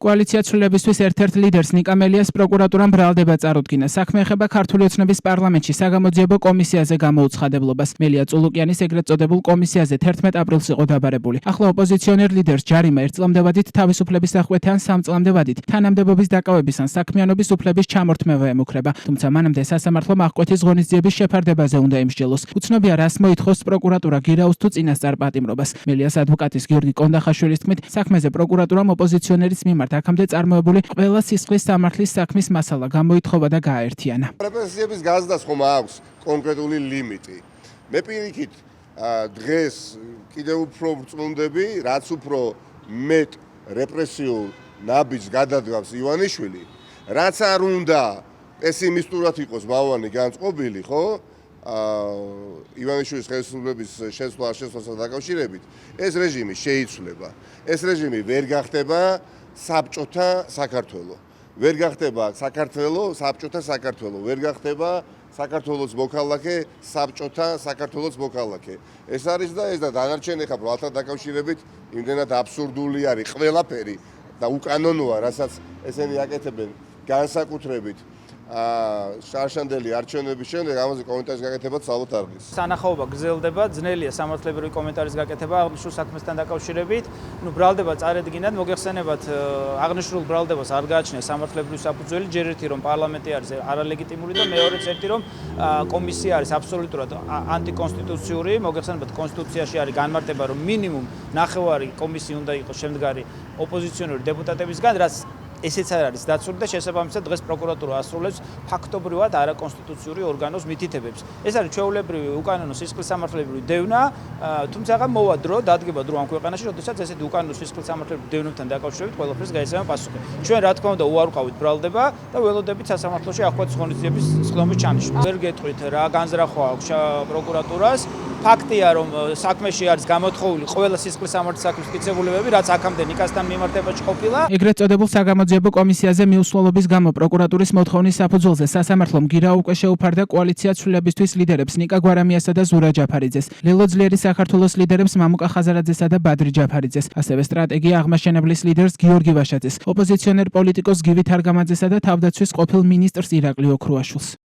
კოალიცია ცვლილებისთვის ერთ-ერთ ლიდერს ნიკა მელიას პროკურატურამ ბრალდება წარუდგინა. საქმე ეხება ქართული ოცნების პარლამენტში საგამოძიებო კომისიაზე გამოუცხადებლობას. მელია წულუკიანის ეგრეთ წოდებულ კომისიაზე 11 აპრილს იყო დაბარებული. ახლა ოპოზიციონერ ლიდერს ჯარიმა 1 წლამდე ვადით თავისუფლების აღკვეთა ან 3 წლამდე ვადით თანამდებობის დაკავების ან საქმიანობის უფლების ჩამორთმევა ემუქრება. თუმცა მანამდე სასამართლომ აღკვეთის ღონისძიების შეფარდებაზე უნდა იმსჯელოს. უცნობია რას მოითხოვს პროკურატურა გირაუს თუ წინასწარ პატიმრობას. მელიას ადვოკატის გიორგი კონდახაშვილის თქმით, საქმეზე პროკურატურამ ოპოზიციონერის მიმართ აქამდე წარმოებული ყველა სისხლის სამართლის საქმის მასალა გამოითხოვა და გააერთიანა. რეპრესიების გაზრდას ხომ აქვს კონკრეტული ლიმიტი. მე პირიქით დღეს კიდევ უფრო ვრწმუნდები, რაც უფრო მეტ რეპრესიულ ნაბიჯს გადადგავს ივანიშვილი, რაც არ უნდა პესიმისტურად იყოს ბავანი განწყობილი, ხო? ივანიშვილის ხელისუფლების შესვლასთან დაკავშირებით, ეს რეჟიმი შეიცვლება. ეს რეჟიმი ვერ გახდება საბჭოთა საქართველო. ვერ გახდება საბჭოთა საქართველო. ვერ გახდება საქართველოს მოქალაქე, საბჭოთა საქართველოს მოქალაქე. ეს არის და ეს და დანარჩენი ხა ბრალთან დაკავშირებით იმდენად აბსურდული არის ყველაფერი და უკანონოა, რასაც ესენი აკეთებენ განსაკუთრებით შარშანდელი არჩევნების შემდეგ ამაზე კომენტარის გაკეთება ცალოთ არ გის. სანახაობა გრძელდება, ძნელია სამართლებრივი კომენტარის გაკეთება აღნიშნულ საქმესთან დაკავშირებით. ბრალდება წარედგინათ, მოგეხსენებათ, აღნიშნულ ბრალდებას არ გააჩნია სამართლებრივი საფუძველი, ჯერ ერთი რომ პარლამენტი არის არალეგიტიმური და მეორეც ერთი რომ კომისია არის აბსოლუტურად ანტიკონსტიტუციური. მოგეხსენებათ, კონსტიტუციაში არის განმარტება, რომ მინიმუმ ნახევარი კომისია უნდა იყოს შემდგარი ოპოზიციონერი დეპუტატებისგან, რაც ესეც არის დაცული და შესაბამისად დღეს პროკურატურა ასრულებს ფაქტობრივად არაკონსტიტუციური ორგანოს მითითებებს. ეს არის ჩვეულებრივი უკანონო სისხლის სამართლებრივი დევნა, თუმცა მოვა დრო, დადგება დრო ამ ქვეყანაში, როდესაც ესეთი უკანონო სისხლის სამართლებრივი დევნებთან დაკავშირებით ყველაფერს გაიცემა პასუხი. ჩვენ რა თქმა უნდა უარყავით ბრალდება და ველოდებით სასამართლოში აღკვეთის ღონისძიების სხდომის ჩანიშვნას. ვერ გეტყვით რა განზრახვა აქვს პროკურატურას. ფაქტია, რომ საქმეში არის გამოთხოვილი ყველა სისხლის სამართლის საქმის მტკიცებულებები, რაც აქამდე ნიკასთან მიმართებაში ყოფილა. ეგრეთ წოდებულ საგამოძიებო კომისიაზე მიუსვლელობის გამო პროკურატურის მოთხოვნის საფუძველზე სასამართლომ გირა უკვე შეუფარდა კოალიცია ცვლილებისთვის ლიდერებს ნიკა გვარამიასა და ზურა ჯაფარიძეს, ლელო ძლიერი საქართველოს ლიდერებს მამუკა ხაზარაძესა და ბადრი ჯაფარიძეს, ასევე სტრატეგია აღმაშენებლის ლიდერს გიორგი ვაშაძეს, ოპოზიციონერ პოლიტიკოს გივი თარგამაძესა და თავდაცვის ყოფილ მინისტრს ირაკლი ოქრუაშვილს.